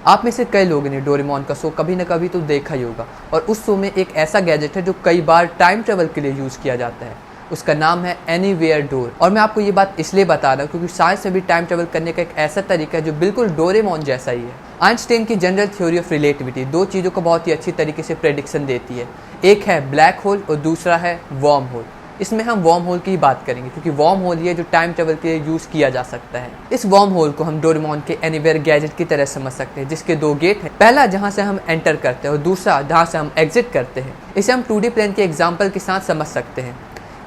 आप में से कई लोगों ने डोरेमोन का शो कभी न कभी तो देखा ही होगा, और उस शो में एक ऐसा गैजेट है जो कई बार टाइम ट्रेवल के लिए यूज़ किया जाता है। उसका नाम है एनीवेयर डोर। और मैं आपको ये बात इसलिए बता रहा हूँ क्योंकि साइंस में भी टाइम ट्रेवल करने का एक ऐसा तरीका है जो बिल्कुल डोरेमोन जैसा ही है। आइंस्टाइन की जनरल थ्योरी ऑफ रिलेटिविटी दो चीज़ों को बहुत ही अच्छी तरीके से प्रेडिक्शन देती है। एक है ब्लैक होल और दूसरा है वर्म होल। इसमें हम वर्म होल की ही बात करेंगे क्योंकि वर्म होल ही है जो टाइम ट्रेवल के लिए यूज़ किया जा सकता है। इस वर्म होल को हम डोरेमोन के एनीवेयर गैजेट की तरह समझ सकते हैं, जिसके दो गेट हैं। पहला जहां से हम एंटर करते हैं और दूसरा जहां से हम एग्जिट करते हैं। इसे हम 2D प्लेन के एग्जाम्पल के साथ समझ सकते हैं।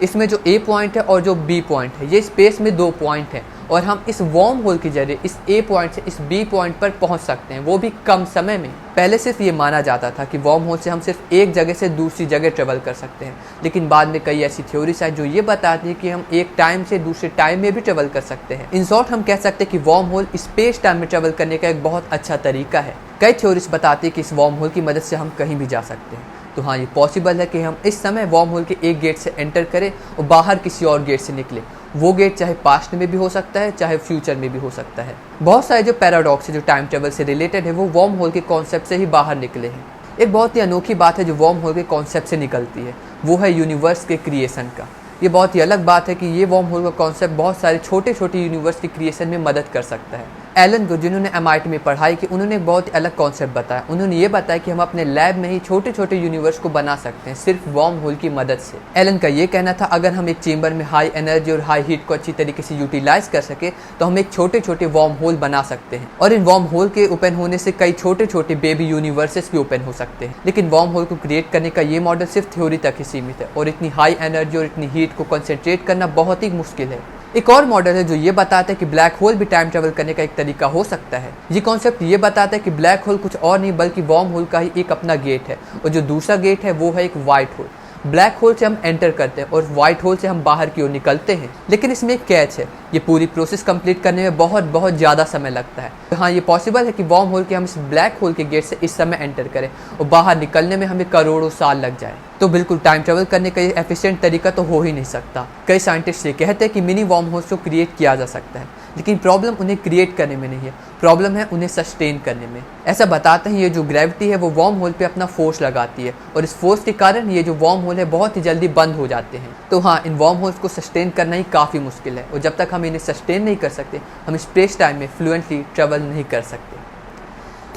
इसमें जो A पॉइंट है और जो B पॉइंट है, ये स्पेस में दो पॉइंट हैं और हम इस वर्म होल के जरिए इस A पॉइंट से इस B पॉइंट पर पहुंच सकते हैं, वो भी कम समय में। पहले सिर्फ ये माना जाता था कि वर्म होल से हम सिर्फ एक जगह से दूसरी जगह ट्रेवल कर सकते हैं, लेकिन बाद में कई ऐसी थ्योरीज आई जो ये बताती है कि हम एक टाइम से दूसरे टाइम में भी ट्रेवल कर सकते हैं। इन शॉर्ट हम कह सकते हैं कि वर्म होल स्पेस टाइम में ट्रेवल करने का एक बहुत अच्छा तरीका है। कई थ्योरीज बताती है कि इस वर्म होल की मदद से हम कहीं भी जा सकते हैं। तो हाँ, ये पॉसिबल है कि हम इस समय वर्म होल के एक गेट से एंटर करें और बाहर किसी और गेट से निकले। वो गेट चाहे पास्ट में भी हो सकता है, चाहे फ्यूचर में भी हो सकता है। बहुत सारे जो पैराडॉक्स है जो टाइम ट्रेवल से रिलेटेड है, वो वर्म होल के कॉन्सेप्ट से ही बाहर निकले हैं। एक बहुत ही अनोखी बात है जो वर्म होल के कॉन्सेप्ट से निकलती है, वो है यूनिवर्स के क्रिएशन का। ये बहुत ही अलग बात है कि ये वर्म होल का कॉन्सेप्ट बहुत सारे छोटे छोटे यूनिवर्स के क्रिएशन में मदद कर सकता है। एलन को, जिन्होंने MIT में पढ़ाई की, उन्होंने एक बहुत ही अलग कॉन्सेप्ट बताया। उन्होंने ये बताया कि हम अपने लैब में ही छोटे छोटे यूनिवर्स को बना सकते हैं सिर्फ वर्म होल की मदद से। एलन का ये कहना था, अगर हम एक चेंबर में हाई एनर्जी और हाई हीट को अच्छी तरीके से यूटिलाइज कर सके तो हम एक छोटे छोटे वर्म होल बना सकते हैं, और इन वर्म होल के ओपन होने से कई छोटे छोटे बेबी यूनिवर्सेस भी ओपन हो सकते हैं। लेकिन वर्म होल को क्रिएट करने का ये मॉडल सिर्फ थ्योरी तक ही सीमित है, और इतनी हाई एनर्जी और इतनी हीट को कंसंट्रेट करना बहुत ही मुश्किल है। एक और मॉडल है जो ये बताता है कि ब्लैक होल भी टाइम ट्रेवल करने का एक तरीका हो सकता है। ये कॉन्सेप्ट ये बताता है कि ब्लैक होल कुछ और नहीं बल्कि वर्म होल का ही एक अपना गेट है, और जो दूसरा गेट है वो है एक वाइट होल। ब्लैक होल से हम एंटर करते हैं और व्हाइट होल से हम बाहर की ओर निकलते हैं, लेकिन इसमें एक कैच है, ये पूरी प्रोसेस कंप्लीट करने में बहुत ज़्यादा समय लगता है। तो हाँ, ये पॉसिबल है कि वर्म होल के हम इस ब्लैक होल के गेट से इस समय एंटर करें और बाहर निकलने में हमें करोड़ों साल लग जाए। तो बिल्कुल टाइम ट्रेवल करने का ये एफिशिएंट तरीका तो हो ही नहीं सकता। कई साइंटिस्ट ये कहते हैं कि मिनी वर्म होल्स को क्रिएट किया जा सकता है, लेकिन प्रॉब्लम उन्हें क्रिएट करने में नहीं है, प्रॉब्लम है उन्हें सस्टेन करने में। ऐसा बताते हैं ये जो ग्रेविटी है वो वर्म होल पे अपना फोर्स लगाती है, और इस फोर्स के कारण ये जो वर्म होल है बहुत ही जल्दी बंद हो जाते हैं। तो हाँ, इन वर्म होल्स को सस्टेन करना ही काफ़ी मुश्किल है, और जब तक हम इन्हें सस्टेन नहीं कर सकते हम स्पेस टाइम में फ्लुएंटली ट्रेवल नहीं कर सकते।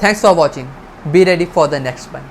Thanks for watching, be ready for the next one.